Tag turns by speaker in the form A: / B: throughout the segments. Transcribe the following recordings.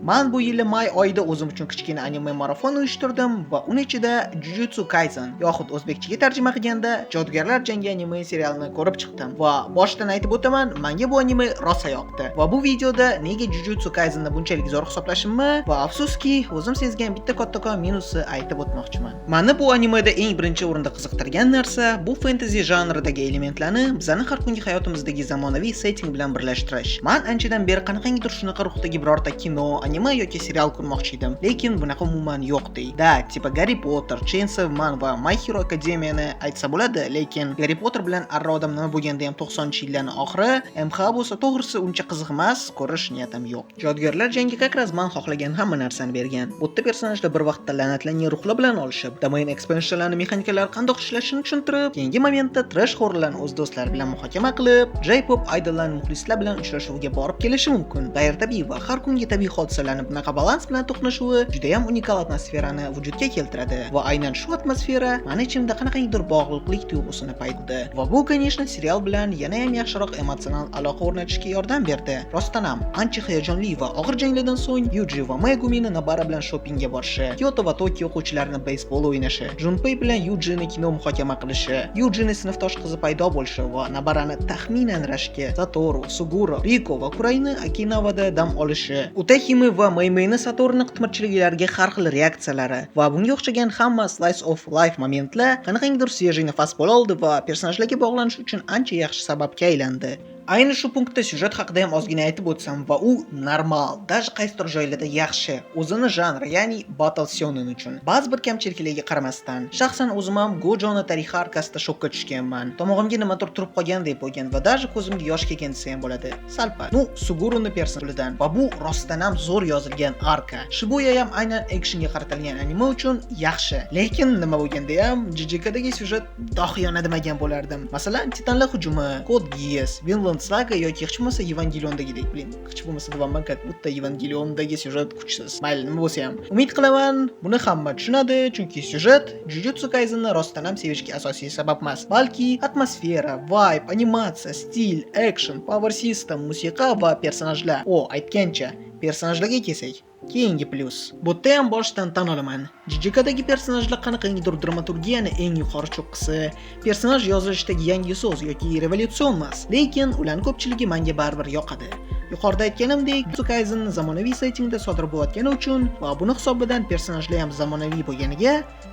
A: Men bu yil may oyida o'zim uchun kichkina anime marafon uyushtirdim va uning ichida Jujutsu Kaisen yoxud o'zbekchaga tarjima qilganda Jodugarlar jangi anime serialini ko'rib chiqdim va boshdan aytib o'taman, menga bu anime rosa yoqdi. Va bu videoda nega Jujutsu Kaisenni bunchalik zo'r hisoblashimni va afsuski o'zim sezgan bitta kattakon minusni aytib o'tmoqchiman. Meni bu animeda eng birinchi o'rinda qiziqtirgan narsa bu fantasy janridagi elementlarni bizning har kungi hayotimizdagi zamonaviy setting bilan birlashtirish. Men anchadan beri qanaqangidir shunaqa ruhdagi birorta kino, anime yoki serial ko'rmoqchi edim, lekin bunaqa umuman yo'qdi. Da, tipa Harry Potter, Chainsaw Man va My Hero Academia'ni aytsa bo'ladi, lekin Harry Potter bilan arra odam nima bo'lganda ham 90-yillarning oxiri, MH bo'lsa to'g'risi uncha qiziq emas, ko'rish niyatim yo'q. Jodugarlar jangi kakraz men xohlagan hamma narsani bergan. Bu yerda personajlar bir vaqtda la'natlangan ruhlar bilan olishib, domain expansionlarning mexanikalari qanday ishlashini tushuntirib, keyingi momentda trash horrorlarni o'z do'stlari bilan muhokama qilib, J-pop idollarning muxlislar bilan uchrashuviga borib kelishi mumkin. G'ayritabiiy va har kungi tabiiy hodisalarning bunaqa balans bilan to'qnashuvi juda ham unikal atmosferani vujudga keltiradi va aynan shu atmosfera meni ichimda qanaqangidir bog'liqlik tuyg'usini paydo qildi. Va bu, конечно, serial bilan yana ham yaxshiroq emotsional aloqa o'rnatishga yordam berdi. Rostdan ham ancha hayajonli va og'ir janglardan so'ng Yuji va Megumini Nabara bilan shoppingga borishi, Kyoto va Tokio o'quvchilarini beysbol o'ynashi, Junpei bilan Yujini kino muhokama qilishi, Yujini sinfdosh qizi paydo bo'lishi va Nabarani taxminan rashkka, Satoru, Suguro, Riko va Kurayni Okinawada dam olishi, Utahime va Meimei'ni Saturni qitmirchiliklariga har xil reaksiyalari va bunga o'xshagan hamma slice of life momentlar qanaqangidir свежий nafas bo'la oldi va personajlarga bog'lanish uchun ancha yaxshi sababga aylandi. Ayni shu punktda syujet haqida ham ozgina aytib o'tsam va u normal, даже qaysidir joylarda yaxshi, o'zini janri, ya'ni battle shonen uchun. Ba'zi bir kamchiliklarga qaramasdan, shaxsan o'zim ham Gojoni tarixi arkasida shokka tushganman. Tomog'imga nimadir turib qolgandek bo'lgan va даже ko'zimga yosh kelgan desa ham bo'ladi. Salpa. Suguruni personajidan va bu rostdan ham zo'r yozilgan arka. Shibuya ham aynan actionga qaratilgan anime uchun yaxshi. Lekin nima bo'lganda ham JJKdagi syujet dohiyona demagan bo'lardim. Masalan, Titanlar hujumi, Code Geass, Vinland Saga yoki hech bo'lmasa Evangeliondagidek, hech bo'lmasa devaman, bitta Evangeliondagi syujet kuchsiz. Mayli, nima bo'lsa ham. Umid qilaman, buni hamma tushunadi, chunki syujet Jujutsu Kaisenni rostdan ham sevishga asosiy sabab emas, balki atmosfera, vibe, animatsiya, stil, action, power system, musiqa va personajlar. Aytgancha, personajlarga kelsak, keyingi plyus. Bu yerda ham boshdan tan olaman. JJKdagi personajlar qanaqangidir dramaturgiyani eng yuqori cho'qqisi, personaj yozilishidagi yangi so'z yoki revolyutsion emas, lekin ularning ko'pchiligi menga baribir yoqadi. Yuqorida aytganimdek, Jujutsu Kaisen zamonaviy settingda sodir bo'layotgani uchun va buni hisobidan personajlar ham zamonaviy bo'lganiga,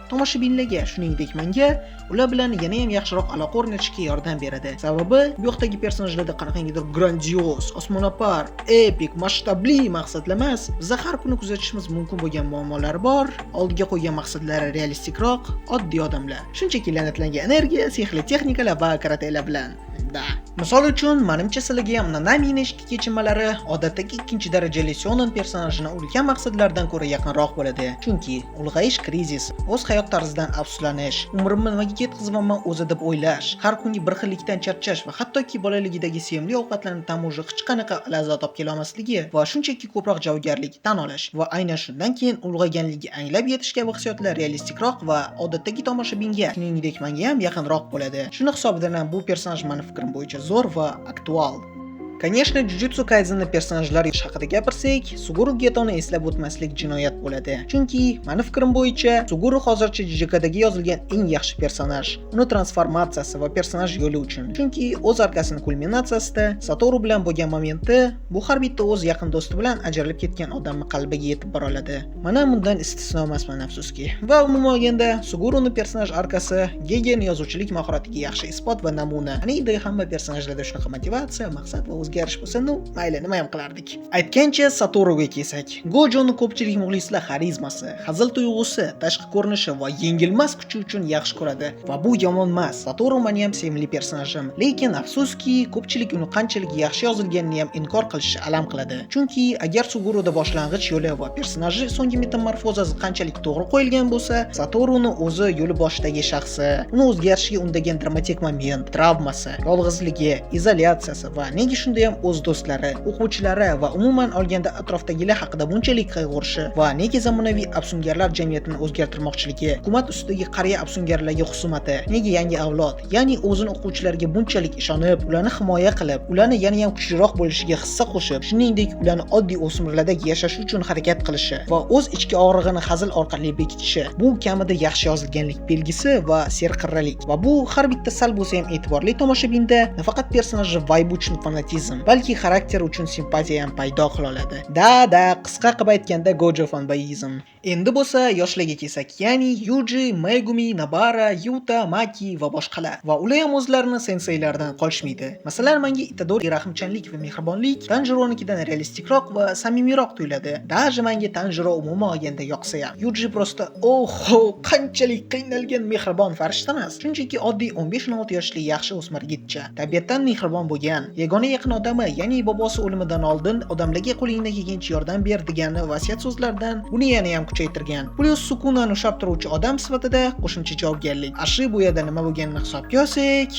A: tomoshabinlarga, shuningdek menga ular bilan yana ham yaxshiroq aloqa o'rnatishga yordam beradi. Sababi bu yoqdagi personajlarda qanaqangidir grandios, osmono'par, epik, masshtabli maqsadlar emas, biz har kuni kuzatishimiz mumkin bo'lgan muammolar bor, oldiga qo'ygan maqsadlari realistikroq, oddiy odamlar. Shunchaki la'natlangan energiya, sehrli texnikalar va karatelar bilan. Misol uchun, menimcha sizlarga ham Nanamining ishki kechinmalari odatdagi ikkinchi darajali shonen personajini ulkan maqsadlardan ko'ra yaqinroq bo'ladi. Chunki ulg'ayish krizis, o'z hayot tarzidan afsuslanish, umrimni nimaga ketkazyapman o'zi deb o'ylash, har kungi bir xillikdan charchash va hattoki bolaligidagi sevimli ovqatlarni tamuji hech qanaqa lazzat olib kela olmasligi va shunchaki ko'proq javobgarlik tan olish va aynan shundan keyin ulg'ayganligi anglab yetish kabi hissiyotlar realistikroq va odatdagi tomoshabinga, shuningdek menga ham yaqinroq bo'ladi. Shuni hisobidan ham bu personaj meni fikrim bo'yicha zo'r va aktual. Конечно, Jujutsu Kaisenni personajlari haqida gapirsak, Suguru Getoni eslab o'tmaslik jinoyat bo'ladi. Chunki, meni fikrim bo'yicha, Suguru hozircha JJKdagi yozilgan eng yaxshi personaj. Uni transformatsiyasi va personaj yo'li uchun. Chunki o'z arkasining kulminatsiyasida Satoru bilan bo'lgan momenti bu har bitta o'z yaqin do'sti bilan ajralib ketgan odamning qalbiga yetib bora oladi. Mana bundan istisno emasman afsuski. Va umuman olganda, Suguruning personaj arkasi Gegen yozuvchilik mahoratiga yaxshi isbot va namuna. Anida hamma personajlarda shunaqa motivatsiya, maqsad va o'zgarish bo'lsa, mayli, nima ham qilardik. Aytgancha Satoruga kelsak, Gojoning ko'pchilik muxlislar xarizmasi, hazil tuyg'usi, tashqi ko'rinishi va yengilmas kuchi uchun yaxshi ko'radi va bu yomon emas. Satoru meni ham sevimli personajim, lekin afsuski, ko'pchilik uni qanchalik yaxshi yozilganini ham inkor qilishi alam qiladi. Chunki agar Suguruda boshlang'ich yo'li va personaji so'nggi metamorfozasi qanchalik to'g'ri qo'yilgan bo'lsa, Satoruning o'zi yo'li boshidagi shaxsi, uni o'zgarishiga undagan dramatik moment, travmasi, yolg'izligi, izolyatsiyasi va nega shunday unda ham o'z do'stlari, o'quvchilari va umuman olganda atrofdagilar haqida bunchalik qayg'urishi va nega zamonaviy afsungarlar jamiyatini o'zgartirmoqchiligi, hukumat ustidagi qariya afsungarlarga xusumati, nega yangi avlod, ya'ni o'zini o'quvchilarga bunchalik ishonib, ularni himoya qilib, ularni yana ham kuchliroq bo'lishiga hissa qo'shib, shuningdek ularni oddiy o'smirlardek yashash uchun harakat qilishi va o'z ichki og'rig'ini hazil orqali bekitishi bu kamida yaxshi yozilganlik belgisi va serqirralik. Va bu har bitta sal bo'lsa ham e'tiborli tomoshabinda nafaqat personajni vibe uchun fanatizm, balki xarakter uchun simpatiya ham paydo qila oladi. Da, qisqa qilib aytganda Gojo fanboyizm. Endi bo'lsa yoshlarga kelsak, ya'ni Yuji, Megumi, Nabara, Yuta, Maki va boshqalar. Va ular ham o'zlarini senseilardan qolishmaydi. Masalan, menga Itadori rahimchanlik va mehribonlik Tanjiro'nikidan realistikroq va samimiyroq tuyuladi. Даже menga Tanjiro umuman olganda yoqsa ham, Yuji prosta qanchalik qiynalgan mehribon farishta emas. Shunchaki oddiy 15-16 yoshli yaxshi o'smir yigitcha. Tabiatdan mehribon bo'lgan, yagona yaqin odami, ya'ni bobosi o'limidan oldin odamlarga qo'lingdan kelgancha yordam ber degan vasiyat so'zlardan buni yana ham kuchaytirgan. Plus sukunani ushlab turuvchi odam sifatida qo'shimcha javobgarlik. Ashi bu yerda nima bo'lganini hisobga olsak,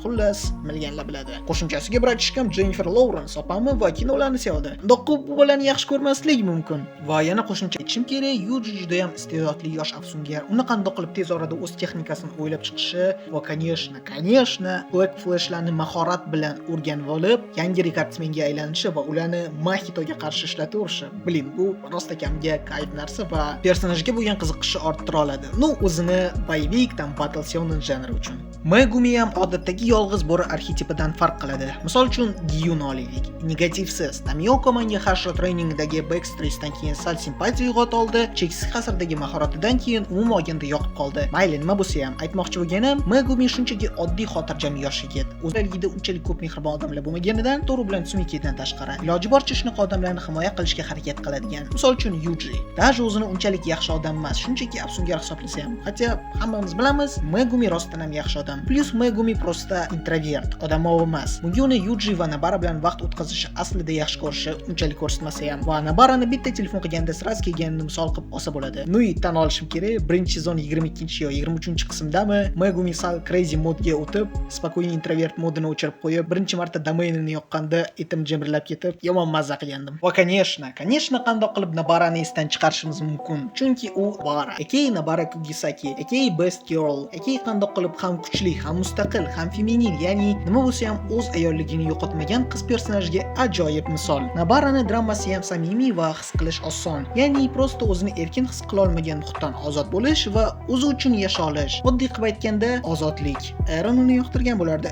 A: xullas, bilganlar biladi. Qo'shimchasiga bir aytishim, Jennifer Lawrence opamni va kinolarni sevadi. Do'qqa bu bolani yaxshi ko'rmaslik mumkin. Va yana qo'shimcha aytishim kerak, Yuji juda ham iste'dodli yosh afsungar. Uni qanday qilib tez orada o'z texnikasini o'ylab chiqishi va конечно, Black Flash'larni mahorat bilan o'rganib olib, yangi rekordsmenga aylanishi va ularni Mahitoga qarshi ishlataverishi. Bilin, bu rost ekamga kayf narsa va personajga bo'lgan qiziqishi orttira oladi. O'zini boyvikdan battle shonen janri uchun. Megumi ham odatdagi yolg'iz bo'ri arxetipidan farq qiladi. Misol uchun, Gyun olaylik. Negativsiz, Tamiyoko manga qarshi treningdagi backstreetdan keyin sal simpatiya uyg'ota oldi. Cheksiz hasardagi mahoratidan keyin umuman olganda yoqib qoldi. Mayli, nima bo'lsa ham, aytmoqchi bo'lganim, Megumi shunchaki oddiy xotirjam yosh yigit. O'zligida unchalik ko'p mehribon odamlar bo'lmaganidan, to'g'ri bilan Tsumikidan tashqari, iloji boricha shunaqa odamlarni himoya qilishga harakat qiladigan. Misol uchun Yuji. Даже o'zini unchalik yaxshi odam emas, shunchaki afsungar hisoblasa ham. Hatto hammamiz bilamiz, Megumi rostdan ham yaxshi odam. Plus Megumi prosta introvert, odamovi emas. Bunga uni Yuji va Nabara bilan vaqt o'tkazishi aslida yaxshi ko'rishi unchalik ko'rsatmasa ham va Nabarani bitta telefon qilganda sraz kelganini misol qilib olsa bo'ladi. Tan olishim kerak, birinchi sezon 22 yo 23-qismdami Megumi sal crazy modga o'tib, spokойный introvert modini o'chirib qo'yib, birinchi marta domainini yoqqanda etim jimirlab ketib, yomon mazza qilgandim. Va конечно, qandoq qilib Nabarani esdan chiqarishimiz mumkin. Chunki u Bara, Nabara Kugisaki, best girl, qandoq qilib ham kuchli, ham mustaqil, ham feminin, ya'ni nima bo'lsa ham o'z ayolligini yo'qotmagan qiz personajga ajoyib misol. Nabarani dramasi ham samimiy va his qilish oson. Ya'ni prosta o'zini erkin his qila olmagan muhitdan ozod bo'lish va o'zi uchun yasha olish. Oddiy qilib aytganda, ozodlik. Aaron uni yoqtirgan bo'lardi.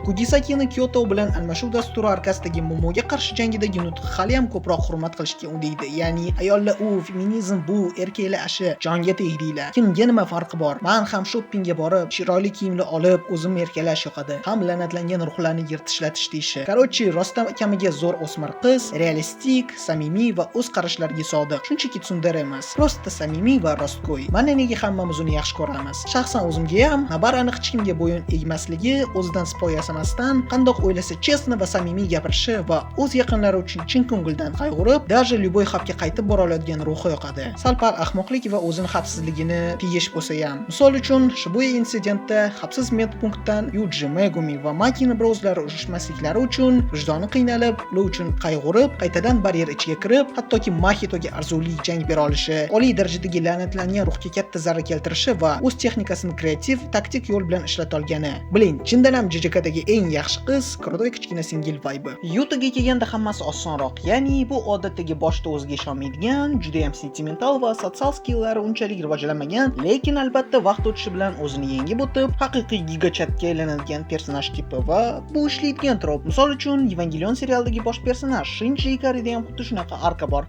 A: Kugisakini Kyoto bilan almashuv dasturi orqasidagi Momoga qarshi jangidagi nutqi hali ham ko'proq hurmat qilishga undaydi. Ya'ni ayollar feminizm bu, erkaklar ashi jonga tegdilar. Kimga nima farqi bor? Men ham shoppingga borib, chiroyli kiyimlar olib, o'zim erkalash yoqadi. Ham la'natlangan ruhlarni yirtishlatish deyshi. Korotchi, rostdan kamiga zo'r o'smir qiz, realistik, samimiy va o'z qarashlariga sodiq. Shunchaki tsundere emas, prosta samimiy va rostgo'y. Mana nega hammamiz uni yaxshi ko'ramiz. Shaxsan o'zimga ham Nabarani hech kimga bo'yin egmasligi, o'zidan sipoy yasamasdan, qandoq o'ylasa chestni va samimiy gapirishi va o'z yaqinlari uchun chin ko'ngildan qayg'urib, даже любой xavfga qaytib bora oladigan ruhi yoqadi. Sal-pal ahmoqlik va o'zini xavfsizligini tiyish bo'lsa ham. Misol uchun, Shibuya insidentda xavfsiz medpunktdan Yuji, Megumi va Makini o'zlari urushmasliklari uchun vijdoni qiynalib, ular uchun qayg'urib, qaytadan baryer ichiga kirib, hattoki Mahitoga arzuli jang bera olishi, oliy darajadagi la'natlangan ruhga katta zarar keltirishi va o'z texnikasini kreativ, taktik yo'l bilan ishlata olgani. Bilin, chindan ham JJKdagi eng yaxshi qiz, Kurodoy kichkina singil vibe. Yutaga kelganda hammasi osonroq. Ya'ni bu odatdagi boshda o'ziga ishonmaydigan, juda ham sentimental va sotsial skilllari unchalik rivojlanmagan, lekin albatta vaqt o'tishi bilan o'zini yengib o'tib, haqiqiy gigachatga aylanadigan personaj tipi va bu ishlaydigan trop. Misol uchun, Evangelion serialidagi bosh personaj Shinji Ikarida ham xuddi shunaqa arka bor.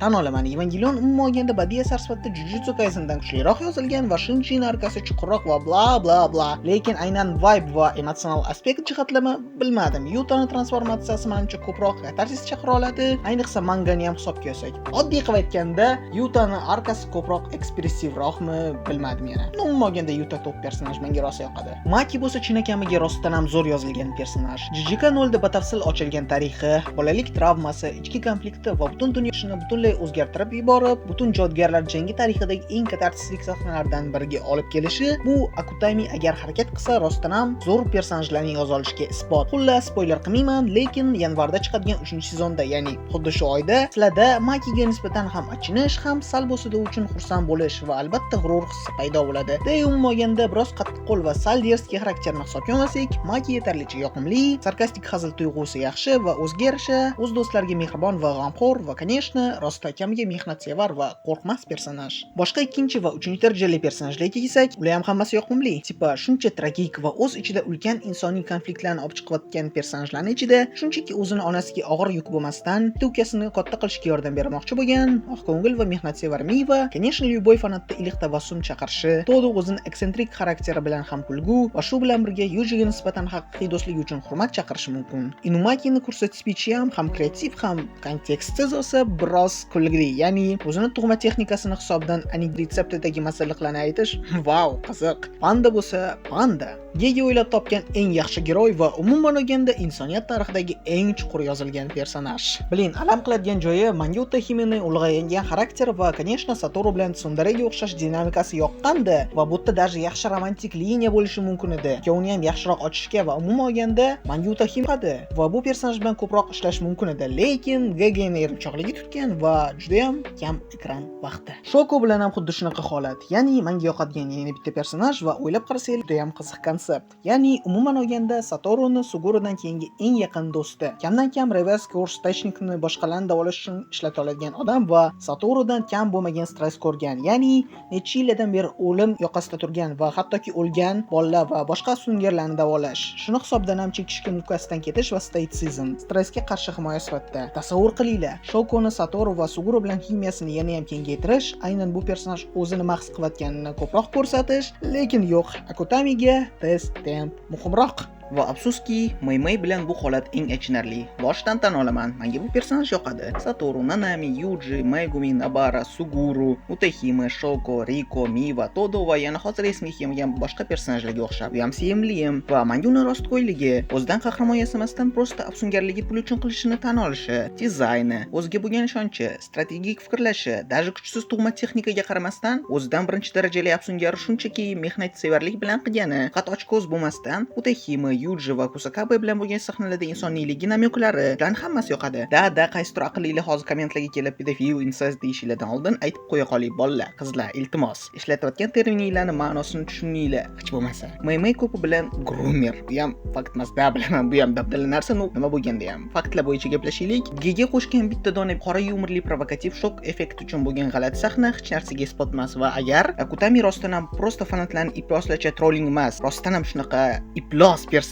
A: Tan olaman, Evangelion umuman olganda badiiy asar sifatida Jujutsu Kaisendan kuchliroq yozilgan va Shinjining arkasi chuqurroq va bla. Lekin aynan vibe va emotsional aspekt jihatlama bilmadim. Yutani transformatsiyasi menimcha ko'proq katarsis chaqira oladi, ayniqsa mangani ham hisobga olsak. Oddiy qilib aytganda, Yutani arkasi ko'proq ekspressivroqmi, bilmadim yana. Umuman olganda Yuta top personaj menga rosa yoqadi. Maki bo'lsa chinakamiga rostdan ham zo'r yozilgan personaj. JJK 0 da batafsil ochilgan tarixi, bolalik travmasi, ichki konflikti va butun dunyosini butunlay o'zgartirib yuborib, butun joygarlar jangi tarixidagi eng katarsislik sahnalardan biriga olib kelishi, bu Akutami agar harakat qilsa rostdan ham zo'r personajlarni yoza olishiga isbot. Xullas, spoiler qilmayman, lekin yanvarda chiqadigan 3-sezonda, ya'ni xuddi shu oyda sizlarda Makiga nisbatan ham achinish, ham sal bo'lsa-da uchun xursand bo'lish va albatta g'urur hissi paydo bo'ladi. Umuman olganda biroz qattiqqo'l va sal derskiy xarakterni hisobga olmasak, Maki yetarlicha yoqimli, sarkastik hazil tuyg'usi yaxshi va o'ziga yarasha, o'z do'stlariga mehribon va g'amxo'r va, конечно, rosti akamiga mehnatsevar va qo'rqmas personaj. Boshqa ikkinchi va uchinchi darajali personajlarga kelsak, ular ham hammasi yoqimli. Tipa shuncha tragik va o'z ichida ulkan insoniy konfliktlarni olib chiqayotgan personajlarning ichida shunchaki o'zini onasiga og'ir yuk bo'lmasdan ukasini katta qilishga yordam bermoqchi bo'lgan oqko'ngil va mehnatsevar Miva, конечно, Lyuboy fanatda iliq tabassum chaqirishi, to'liq o'zini eksentrik xarakteri bilan ham kulgu va shu bilan birga Yujiga nisbatan haqiqiy do'stligi uchun hurmat chaqirishi mumkin. Inumakini ko'rsatish speechi ham kreativ, ham kontekstsiz bo'lsa biroz kulgili. Ya'ni o'zini tug'ma texnikasini hisobidan aning retseptidagi masalliqlarni aytish, vau, qiziq. Panda bo'lsa, panda. Gege o'ylab topgan eng yaxshi giroy va umuman olganda insoniyat tarixidagi eng chuqur yozilgan personaj. Bilin, alam qiladigan joyi manga Utahimining ulg'aygan xarakteri va, конечно, Satoru bilan Tsunderega o'xshash dinamikasi yoqqandi va bu yerda даже yaxshi romantik liniya bo'lishi mumkin edi. Ikkovini ham yaxshiroq ochishga va umuman olganda manga Utahimi qadi va bu personaj bilan ko'proq ishlash mumkin edi, lekin Gegeni erinchoqligi tutgan va juda ham kam ekran vaqti. Shoko bilan ham xuddi shunaqa holat. Ya'ni menga yoqadigan yana bitta personaj va o'ylab qarasangiz juda ham qiziq konsept. Ya'ni umuman olganda Satoruning Suguridan keyingi eng yaqin do'sti. Kamdan kam reverse course technikni boshqalarni davolash uchun ishlata oladigan odam va Satorudan kam bo'lmagan stress ko'rgan. Ya'ni necha yillardan beri o'lim yoqasida turgan va hattoki o'lgan bolalar va boshqa sungerlarni davolash. Shuni hisobdan ham chekishga mukasidan ketish va stoitsizm, stressga qarshi himoya sifatida. Tasavvur qilinglar, Shokoni Satoru va Suguru bilan kimiyasini yana ham kengaytirish, aynan bu personaj o'zini mahs qilayotganini ko'proq ko'rsatish, lekin yo'q, Akutamiga test temp muhimroq. Va afsuski, Maymay bilan bu holat eng achinarli. Boshdan tan olaman, menga bu personaj yoqadi. Satoru, Nanami, Yuji, Megumi, Nabara, Suguru, Utahime, Shoko, Riko, Miva, Todo va yana hozir esimga kelmagan boshqa personajlarga o'xshab, ham sevimliyim va menga uni rostgo'yligi, o'zidan qahramon yasamasdan prosta afsungarligi pul uchun qilishini tan olishi, dizayni, o'ziga bo'lgan ishonchi, strategik fikrlashi, даже kuchsiz tug'ma texnikaga qaramasdan o'zidan birinchi darajali afsungar shunchaki mehnatsevarlik bilan qilgani, qat ochko'z bo'lmasdan Utahime, Yuji va Kusakabe bilan bo'lgan sahnalarda insoniyligi namyoklari bilan hammasi yoqadi. Da qaysidir aqlli hozir kommentlarga kelib pedofil incest deyishlardan oldin aytib qo'ya qoling bolalar, qizlar, iltimos. Ishlatayotgan terminlarni ma'nosini tushuninglar, hech bo'lmasa. Maymay ko'pi bilan groomer. Bu ham fakt emas, da bilaman, bu ham dabdala narsa, nima bo'lganda ham. Faktlar bo'yicha gaplashaylik. Giga qo'shgan bitta dona qora yumorli provokativ shok effekti uchun bo'lgan g'alati sahna hech narsaga isbot emas va agar Akutami rostdan ham prosta fanatlarni iploslarcha trolling emas, rostdan ham shunaqa iplos personaj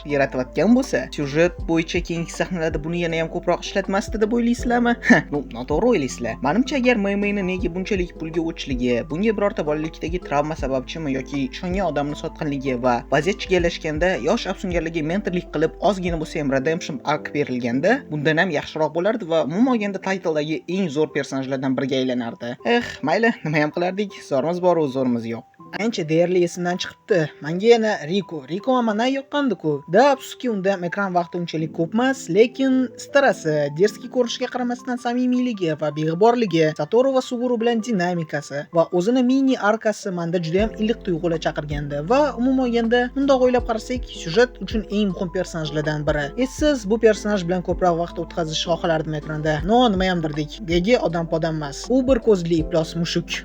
A: yaratayotgan bo'lsa, syujet bo'yicha keyingi sahnalarda buni yana ham ko'proq ishlatmasdi deb o'ylaysizlarmi? Noto'g'ri o'ylaysizlar. Menimcha, agar Maymayni nega bunchalik pulga o'chligi, bunga birorta bolalikdagi travma sababchimi yoki ishongan odamni sotqinligi va vaziyat chigallashganda yosh afsungarlarga mentorlik qilib ozgina bo'lsa ham redemption arc berilganda, bundan ham yaxshiroq bo'lardi va umuman olganda titledagi eng zo'r personajlardan biriga aylanardi. Mayli, nima ham qilardik? Zo'rimiz bor, zo'rimiz yo'q. Ancha deyarli esimdan chiqibdi. Menga yana Riko mana yoqqandi-ku. Da afsuski unda ekran vaqti unchalik ko'p emas, lekin stresi, derskiy ko'rinishiga qaramasdan samimiyligi va beg'uborligi, Satoru va Suguru bilan dinamikasi va o'zini mini arkasi menda juda ham iliq tuyg'ular chaqirgandi va umuman olganda bundoq o'ylab qarasak, syujet uchun eng muhim personajlardan biri. Siz bu personaj bilan ko'proq vaqt o'tkazishni xohlardim ekranda. Nima ham dirdik. Gege odam-podam emas. U bir ko'zli iplos mushuk.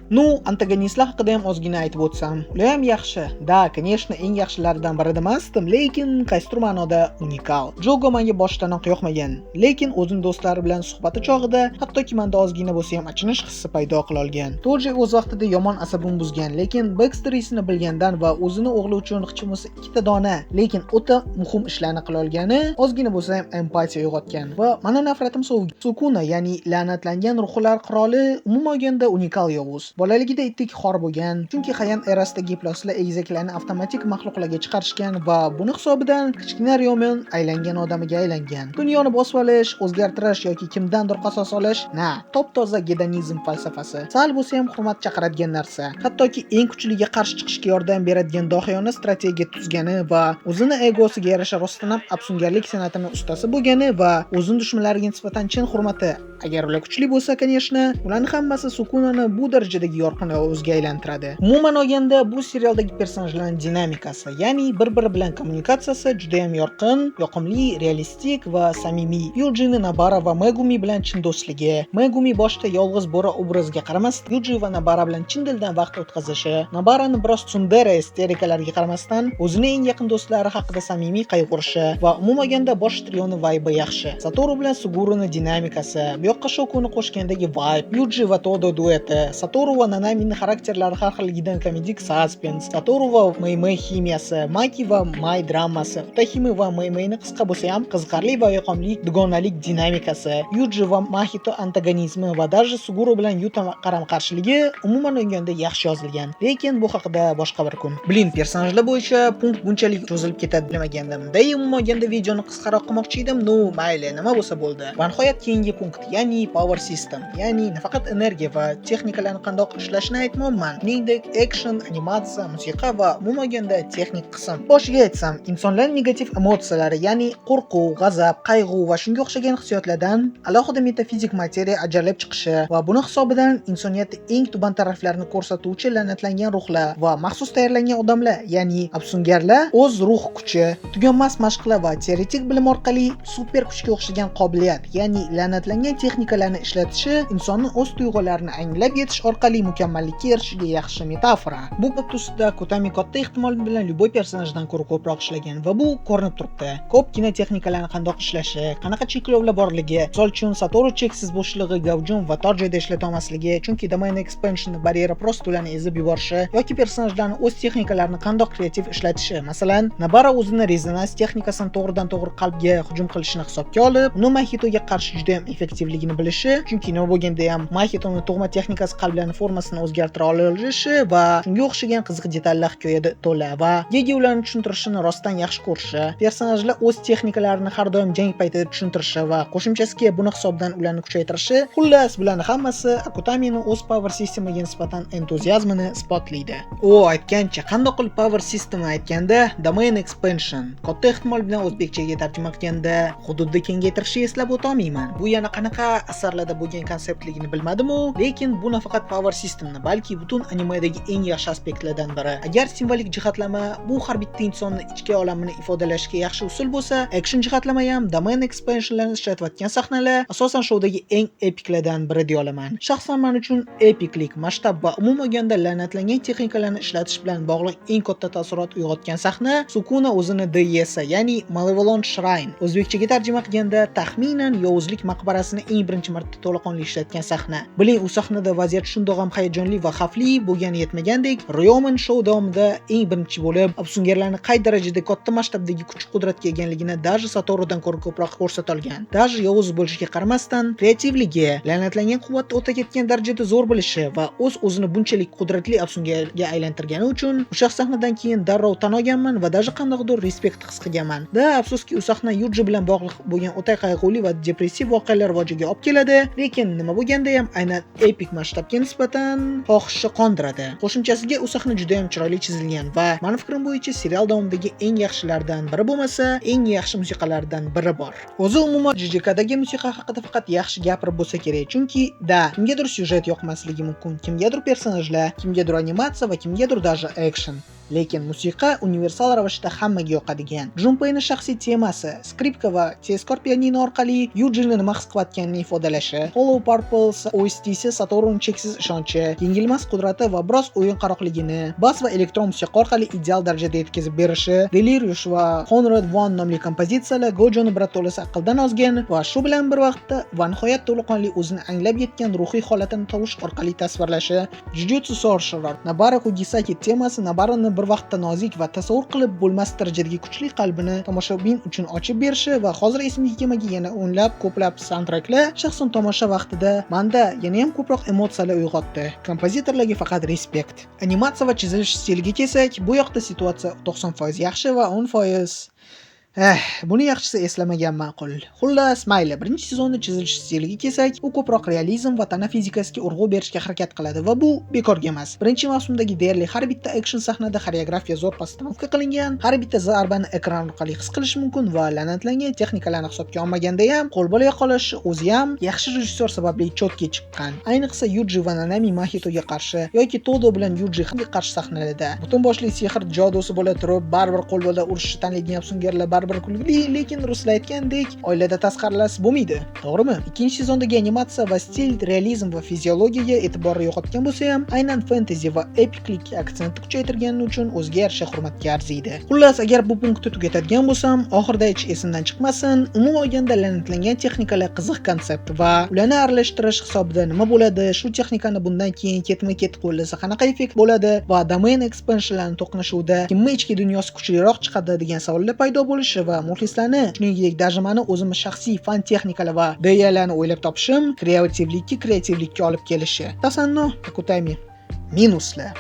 A: Antagonistlar haqida ham ozgina aytib o'tsam, ular ham yaxshi. Da, конечно, eng yaxshilaridan biri demasdim, lekin qaysidir ma'noda unikal. Jogo menga boshdanoq yoqmagan, lekin o'zini do'stlari bilan suhbati chog'ida hattoki menda ozgina bo'lsa ham achinish hissi paydo qila olgan. Toji o'z vaqtida yomon asabim buzgan, lekin backstory'sini bilgandan va o'zini o'g'li uchun hech bo'lmasa ikkita dona, lekin o'ta muhim ishlarni qila olgani ozgina bo'lsa ham empatiya uyg'otgan va mana nafratim Sukuna, ya'ni la'natlangan ruhlar qiroli umuman olganda unikal yovuz. Bolaligida itdek xor bo'lgan, chunki Hayan erasidagi iploslar egizaklarni avtomatik maxluqlarga chiqarishgan va buni hisobidan kichkina Ryomen aylangan odamiga aylangan. Dunyoni bosib olish, o'zgartirish yoki kimdandir qasos olish, top-toza gedonizm falsafasi. Sal bo'lsa ham hurmat chaqiradigan narsa. Hattoki eng kuchliga qarshi chiqishga yordam beradigan dohiyona strategiya tuzgani va o'zini egosiga yarasha rostdan ham afsungarlik san'atining ustasi bo'lgani va o'zini dushmanlariga nisbatan chin hurmati. Agar ular kuchli bo'lsa, конечно, ularning hammasi Sukunani bu darajadagi yorqin va o'zga aylantiradi. Umuman olganda bo'lganda bu serialdagi personajlarning dinamikasi, ya'ni bir-biri bilan kommunikatsiyasi juda ham yorqin, yoqimli, realistik va samimiy. Yuji Nobara va Megumi bilan chin do'stligi. Megumi boshda yolg'iz bo'ri obraziga qaramasdan Yuji va Nobara bilan chin dildan vaqt o'tkazishi, Nobarani biroz tsundere isterikalarga qaramasdan o'zining eng yaqin do'stlari haqida samimiy qayg'urishi va umuman bosh trioni vibe yaxshi. Satoru bilan Suguruni dinamikasi, bu yoqqa Shokuni qo'shgandagi vibe, Yuji va Todo dueti, Satoru va Nanamining xarakterlari har xilligidan komedik suspense, Satoru va Mei ximiyasi, Maki va Mai dramasi, Utahime va Mei'ni qisqa bo'lsa ham qiziqarli va yoqimli dugonalik dinamikasi, Yuji va Mahito antagonizmi va даже Suguru bilan Yuta qaram-qarshiligi umuman olganda yaxshi yozilgan. Lekin bu haqida boshqa bir kun. Blin, personajlar bo'yicha punkt bunchalik cho'zilib ketadi bilmagandim. Umuman olganda videoni qisqaroq qilmoqchi edim. Mayli, nima bo'lsa bo'ldi. Va nihoyat keyingi punkt, ya'ni power system, ya'ni nafaqat energiya va texnikalarni qandoq ishlashini aytmoqman. Shuningdek, action, animatsiya, musiqa va umuman olganda texnik qism. Boshiga aytsam, insonlarning negativ emotsiyalari, ya'ni qo'rquv, g'azab, qayg'u va shunga o'xshagan hissiyotlardan alohida metafizik materiya ajralib chiqishi va buni hisobidan insoniyatning eng tuban taraflarini ko'rsatuvchi la'natlangan ruhlar va maxsus tayyorlangan odamlar, ya'ni afsungarlar o'z ruh kuchi, tuganmas mashqlar va teoretik bilim orqali super kuchga o'xshagan qobiliyat, ya'ni la'natlangan texnikalarni ishlatishi insonning o'z tuyg'ularini anglab yetish orqali mukammallikka erishishiga yaxshi metafora. Bu ustida Kotami katta ehtimol bilan Lyuboy personajidan ko'ra ko'proq ishlagan va bu ko'rinib turibdi. Ko'pgina texnikalarni qandoq ishlashi, qanaqa cheklovlar borligi, misol uchun Satoru cheksiz bo'shlig'i, gavjum va tor joyda ishlata olmasligi, chunki domain expansion baryeri prosta ularni ezib yuborishi yoki personajlarni o'z texnikalarini qandoq kreativ ishlatishi. Masalan, Nobara o'zini rezonans texnikasini to'g'ridan-to'g'ri qalbga hujum qilishini hisobga olib, uni Mahitoga qarshi juda ham effektivligini bilishi, chunki nima bo'lganda ham Mahitoning tug'ma texnikasi qalblarning formasini o'zgartira olishi va shunga o'xshagan qiziq detallar hikoyada to'la va Gege ularni tushuntirishini rostdan yaxshi ko'rishi, personajlar o'z texnikalarini har doim jang paytida tushuntirishi va qo'shimchasiga buni hisobdan ularni kuchaytirishi, xullas bularning hammasi Akutamining o'z power sistemiga nisbatan entuziazmini isbotlaydi. Aytgancha, qanday qilib power system aytganda, domain expansion, katta ehtimol bilan o'zbekchaga tarjima qilganda hududni kengaytirishni eslab o'tolmayman. Bu yana qanaqa asarlarda bo'lgan konseptligini bilmadim-u, lekin bu nafaqat power systemni, balki butun animedagi eng yaxshi aspektlardan biri. Agar simbolik jihatlama bu har bitta insonning ichki olamini ifodalashga yaxshi usul bo'lsa, action jihatlama ham domain expansionlarni ishlatayotgan sahnalar asosan showdagi eng epiklardan biri deya olaman. Shaxsan men uchun epiklik, masshtab va umuman olganda la'natlangan texnikalarni ishlatish bilan bog'liq eng katta taassurot uyg'otgan sahna Sukuna o'zini Deyesa, ya'ni Malevolent Shrine, o'zbekchaga tarjima qilganda taxminan yovuzlik maqbarasini eng birinchi marta to'laqonli ishlatgan sahna. Biling, u sahnada vaziyat shundoq ham hayajonli va xavfli bo'lgani yetmagandek, Ryomen show davomida eng birinchi bo'lib afsungarlarning qay darajada katta masshtabdagi kuch-qudratga egaligini даже Satorudan ko'ra ko'proq ko'rsatilgan. Даже yovuz bo'lishiga qaramasdan, kreativligi, la'natlangan quvvatni o'ta ketgan darajada zo'r bo'lishi va o'zini bunchalik qudratli afsungarga aylantirgani uchun o'sha sahnadan keyin darrov tan olganman va даже qandaydir respekt his qilganman. Afsuski, u sahna Yuji bilan bog'liq bo'lgan o'ta qayg'uli va depressiv voqealar rivojiga olib keladi, lekin nima bo'lganda ham aynan epik masshtabga nisbatan xohishni qondiradi. Qo'shimchasiga u sahna juda ham chiroyli chizilgan va men fikrim bo'yicha serial davomidagi eng yaxshilardan biri bo'lmasa, eng yaxshi musiqalardan biri bor. O'zi umuman JJKdagi musiqa haqida faqat yaxshi gapirib bo'lsa kerak, chunki kimgadir syujet yoqmasligi mumkin, kimgadir personajlar, kimgadir animatsiya va kimgadir даже action. Lekin musiqa universal ravishda hammaga yoqadigan. Junpeining shaxsiy temasi, skripka va tezkor pianino orqali Yuji'ni nima his qilayotganini ifodalashi, Hollow Purple OST'si Satoruning cheksiz ishonchi, yengilmas qudrati va biroz o'yin qaroqligini bas va elektron musiqa orqali ideal darajada yetkazib berishi, Delirious va Conrad One nomli kompozitsiyalar Gojo'ni birato'lasi aqldan ozgan va shu bilan bir vaqtda va nihoyat to'laqonli o'zini anglab yetgan ruhiy holatini tovush orqali tasvirlashi, Jujutsu Sorcerer, Nobara Kugisaki temasi Nobarani bir vaqtda nozik va tasavvur qilib bo'lmas darajadagi kuchli qalbini tomoshabin uchun ochib berishi va hozir esimga kelmagan yana o'nlab ko'plab soundtracklar shaxsan tomosha vaqtida menda yana ham ko'proq emotsiyalar uyg'otdi. Kompozitorlarga faqat respekt. Animatsiya va chizilish stiliga kelsak, bu yoqda situatsiya 90% yaxshi va 10% Buni yaxshisi eslamagan ma'qul. Xullas, mayli, birinchi sezonni chizilish stiliga kelsak, u ko'proq realizm va tana fizikasiga urg'u berishga harakat qiladi va bu bekorga emas. Birinchi mavsumdagi deyarli har bitta action sahnada xoreografiya zo'r postanovka qilingan, har bitta zarbani ekran orqali his qilish mumkin va la'natlangan texnikalarni hisobga olmaganda ham qo'lbola yo'qolish o'zi ham yaxshi rejissyor sababli chotga chiqqan. Ayniqsa Yuji va Nanami Mahitoga qarshi yoki Todo bilan Yuji ga qarshi sahnalarda butun boshli sehr jodusi bo'la turib, baribir qo'lbola urishni tanlagan yapsungarlar bir kulgili, lekin Ruslar aytgandek, oilada tasqarlashib bo'lmaydi. To'g'rimi? Ikkinchi sezondagi animatsiya va stil, realizm va fiziologiyaga e'tiborni yo'qotgan bo'lsa ham, aynan fantasy va epiklik aksenti kuchaytirgani uchun o'ziga yarasha hurmatga arziydi. Xullas, agar bu punktni tugatadigan bo'lsam, oxirida hech esimdan chiqmasin, umuman olganda la'natlangan texnikalar qiziq konsept va ularni aralashtirish hisobida nima bo'ladi, shu texnikani bundan keyin ketma-ket qo'llasa qanaqa effekt bo'ladi va domain expansionlarni to'qnashuvida kimning ichki dunyosi kuchliroq chiqadi degan savollar paydo bo'lishi va muxlislarni, shuningdek dajamani o'zimiz shaxsiy fan texnikalar va deyalarni o'ylab topishim kreativlikka olib kelishi. Tasanno Akutami minuslar.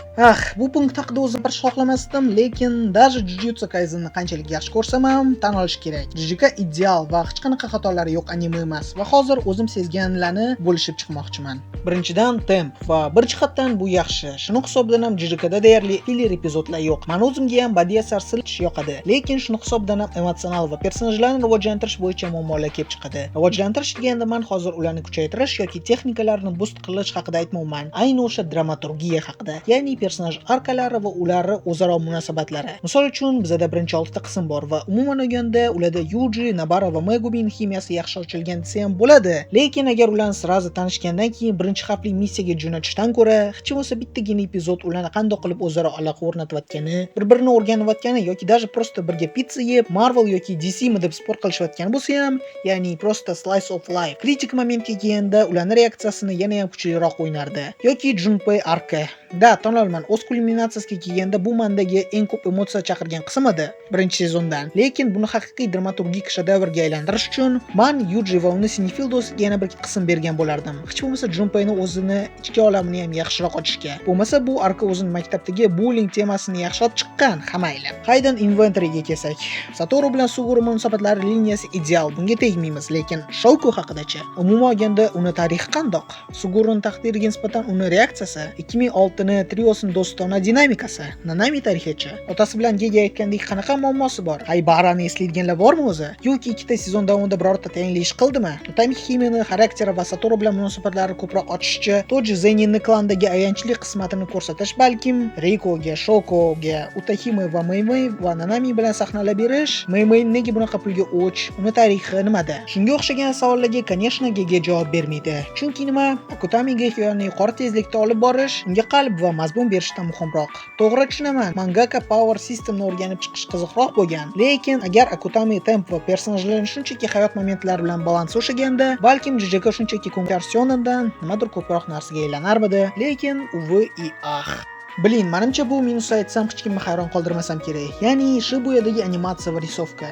A: Bu punkt haqida o'zim bir xohlamasdim, lekin даже Jujutsu Kaisenni qanchalik yaxshi ko'rsam ham tan olish kerak. Jujutsu ideal va hech qanaqa xatolari yo'q anime emas va hozir o'zim sezganlarni bo'lishib chiqmoqchiman. Birinchidan temp va bir jihatdan bu yaxshi. Shuni hisobdan ham Jujutsuda deyarli filler epizodlar yo'q. Men o'zimga ham badiiy sarsilish yoqadi, lekin shuni hisobdan ham emotsional va personajlarni rivojlantirish bo'yicha muammolar kelib chiqadi. Rivojlantirish deganda men hozir ularni kuchaytirish yoki texnikalarni boost qilish haqida aytmayman. Ayni o'sha dramaturgiya haqida, ya'ni personaj arkalari va ularni o'zaro munosabatlari. Misol uchun, bizda birinchi 6 ta qism bor va umuman olganda ularda Yuji, Nabara va Megumin ximiyasi yaxshi ochilgan desa ham bo'ladi. Lekin agar ularni sirazi tanishgandan keyin birinchi xavfli missiyaga jo'natishdan ko'ra, hech bo'lmasa bittagina epizod ularni qanday qilib o'zaro aloqa o'rnatayotgani, bir-birini o'rganayotgani yoki даже просто birga pizza yeb, Marvel yoki DC mi deb sport qilishayotgani bo'lsa ham, ya'ni просто slice of life. Kritik momentga kelganda ularning reaksiyasini yana ham kuchliroq o'ynardi. Yoki Junpei arka. Tan olaman, o'z kulminatsiyasiga kelganda bu mendagi eng ko'p emotsiya chaqirgan qism edi birinchi sezondan. Lekin buni haqiqiy dramaturgik shedevrga aylantirish uchun men Yuji va uni sinefil do'stiga yana bir qism bergan bo'lardim. Hech bo'lmasa Junpei'ni o'zini ichki olamini ham yaxshiroq ochishga. Bo'lmasa bu arka o'zining maktabdagi bowling temasini yaxshi olib chiqqan, hamayli. Hayden Inventory'ga kelsak, Satoru bilan Suguru munosabatlari liniyasi ideal, bunga tegmaymiz, lekin Shouko haqidachi. Umuman olganda uni tarixi qandoq? Sugurun taqdiriga nisbatan uni reaksiyasi, 2006 triosning do'stona dinamikasi, Nanami tarixicha, otasi bilan Gege aytgandek qanaqa muammosi bor? Barani eslaydiganlar bormi o'zi? Yoki ikkita sezon davomida birorta tayinli ish qildimi? Utami Himeni xarakteri va Satoru bilan munosabatlari ko'proq ochishchi, Toji Zeninning klandagi ayanchli qismatini ko'rsatish, balkim Reikoga, Shokoga, Utahime va Meimei va Nanami bilan sahnalar berish, Meimei nega bunaqa pulga o'ch, uni tarixi nimada? Shunga o'xshagan savollarga, конечно, Gege javob bermaydi. Chunki nima? Akutamiga hikoyani yuqori tezlikda olib borish unga qalb va mazmun berishdan muhimroq. To'g'ri tushunaman, mangaka power systemni o'rganib chiqish qiziqroq bo'lgan, lekin agar Akutami temp va personajlarning shunchaki hayot momentlari bilan balansi o'shaganda, balkim Jujutsu shunchaki konversiyondan nimadir ko'proq narsaga aylanarmidi, lekin uvi i Bilin, menimcha bu minus aytsam hech kimni hayron qoldirmasam kerak. Ya'ni Shibuyadagi animatsiya va risovka.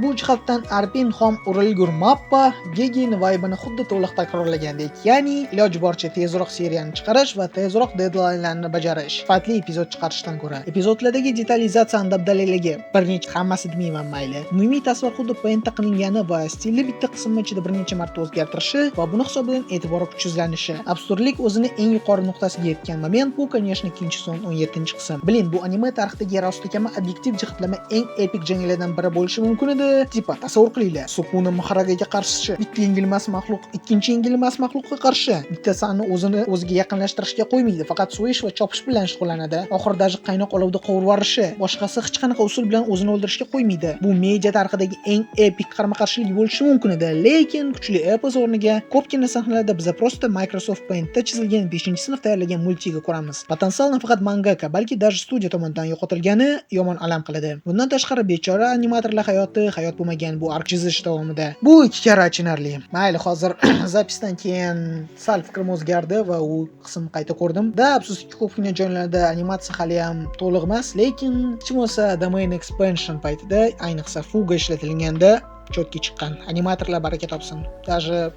A: Bu jihatdan Arpin Hom urilgur mappa Gegining vibe'ini xuddi to'liq takrorlagandek. Ya'ni iloji boricha tezroq seriyani chiqarish va tezroq deadline'larni bajarish, sifatli epizod chiqarishdan ko'ra. Epizodlardagi detalizatsiya andabdaliligi, bir necha hammasi demayman mayli. Umumiy tasvir xuddi paintda qilingani va stilni bitta qismi ichida bir necha marta o'zgartirishi va buni hisobidan e'tibor kuchsizlanishi. Absurdlik o'zini eng yuqori nuqtasiga yetgan moment bu, конечно, ikkinchi 17-qism. Bilin, bu anime tarixidagi yer osti kema obyektiv jihatlama eng epik janglardan biri bo'lishi mumkin edi. Tipa, tasavvur qilinglar. Sukuna Maharagaga qarshi bitta yengilmas maxluq ikkinchi yengilmas maxluqqa qarshi bittasini o'ziga yaqinlashtirishga qo'ymaydi, faqat so'yish va chopish bilan shug'ullanadi. Oxirida qaynoq olovda qovurib yuborishi, boshqasi hech qanaqa usul bilan o'zini o'ldirishga qo'ymaydi. Bu media tarixidagi eng epik qarama-qarshilik bo'lishi mumkin edi, lekin kuchli epos o'rniga ko'pgina sahnalarda biz prosta Microsoft Paint'da chizilgan 5-sinf tayyorlagan multiga ko'ramiz. Potensialni faqat mangaka, balki даже studiya tomonidan yo'qotilgani yomon alam qiladi. Bundan tashqari bechora animatorlar hayot bo'lmagan bu ark chizish davomida. Bu ikki karra achinarli. Mayli, hozir zapisdan keyin sal fikrim o'zgardi va u qismni qayta ko'rdim. Afsuski ko'pgina joylarda animatsiya hali ham to'liq emas, lekin hech bo'lmasa domain expansion paytida, ayniqsa Fuga ishlatilganda chotki chiqqan. Animatorlar baraka topsin. Даже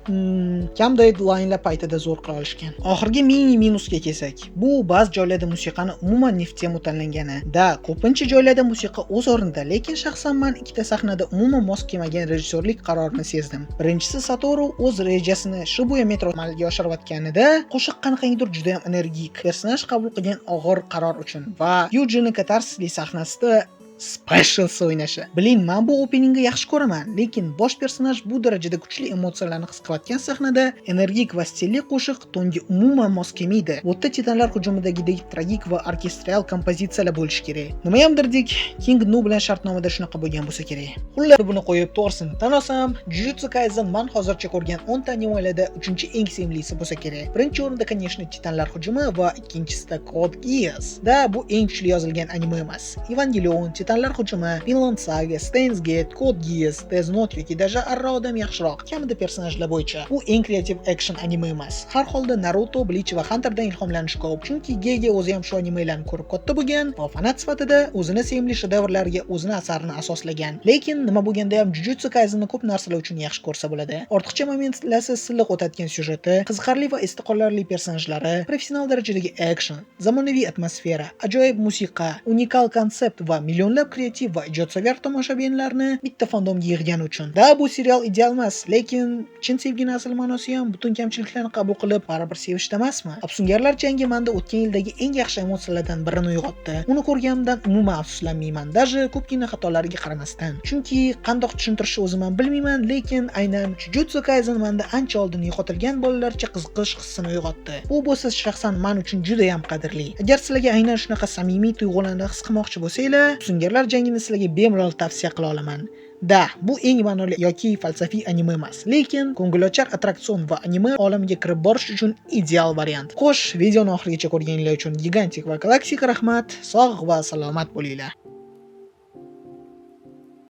A: kam deadline'lar paytida zo'r qila olishgan. Oxirgi mini minusga kelsak, bu ba'zi joylarda musiqani umuman neft temu tanlangani. Da, ko'pincha joylarda musiqa o'z o'rnida, lekin shaxsan men ikkita sahnada umuman mos kelmagan rejissyorlik qarorini sezdim. Birinchisi Satoru o'z rejasini Shibuya metro amalga oshirayotganida qo'shiq qanaqangidir juda ham energik personaj qabul qilgan og'ir qaror uchun va Yuji'ni katarsisli sahnasida Specials o'ynashi. Biling, men bu openingni yaxshi ko'raman, lekin bosh personaj bu darajada kuchli emotsiyalarni his qilayotgan sahnada energik va stilli qo'shiq tonga umuman mos kelmaydi. O'tda Titanlar hujumidagidek tragik va orkestral kompozitsiyalar bo'lishi kerak. Nima ham derdik, King Nu bilan shartnomada shunaqa bo'lgan bo'lsa kerak. Xullas, buni qo'yib to'g'risini tan olsam, Jujutsu Kaisen men hozircha ko'rgan 10 ta animelarda 3-eng sevimlisi bo'lsa kerak. Birinchi o'rinda, конечно, Titanlar hujumi va ikkinchisida Code Geass. Da, bu eng kuchli yozilgan anime emas. Evangelion, Titanlar hujumi, Vinland Saga, Steins Gate, Code Geass, Death Note yoki даже Arrow'dan yaxshiroq, kamida personajlar bo'yicha. Bu eng kreativ action anime emas. Har holda Naruto, Bleach va Hunter'dan ilhomlanish ko'p, chunki Gege o'zi ham shu animelarni ko'rib katta bo'lgan va fanat sifatida o'zini sevimli shedevrlariga o'zini asarini asoslagan. Lekin nima bo'lganda ham Jujutsu Kaisenni ko'p narsalar uchun yaxshi ko'rsa bo'ladi. Ortiqcha momentlarsiz silliq o'tadigan syujeti, qiziqarli va esda qolarli personajlari, professional darajadagi action, zamonaviy atmosfera, ajoyib musiqa, unikal konsept va millionlab kreativ va ijodsevar tomoshabinlarni bitta fandomga yig'gani uchun. Da, bu serial ideal emas, lekin chin sevgini asl ma'nosi ham butun kamchiliklarni qabul qilib baribir sevishda emasmi? Afsungarlar jangi menda o'tgan yildagi eng yaxshi emotsiyalardan birini uyg'otdi. Uni ko'rganimdan umuman afsuslanmayman, даже ko'pgina xatolariga qaramasdan. Chunki qandoq tushuntirishni o'zim ham bilmayman, lekin aynan Jujutsu Kaisen menda ancha oldin yo'qotilgan bolalarcha qiziqish hissini uyg'otdi. Bu bo'lsa shaxsan men uchun juda ham qadrli. Agar sizlarga aynan shunaqa samimiy tuyg'ularni his qilmoqchi bo'lsanglar, Afsungarlar jangini sizlarga bemalol tavsiya qila olaman. Da, bu eng ma'noli yoki falsafiy anime emas, lekin ko'ngilochar attraksion va anime olamiga kirib borish uchun ideal variant. Xo'sh, videoni oxirigacha ko'rganinglar uchun gigantik va galaksik rahmat. Sog' va salomat bo'linglar.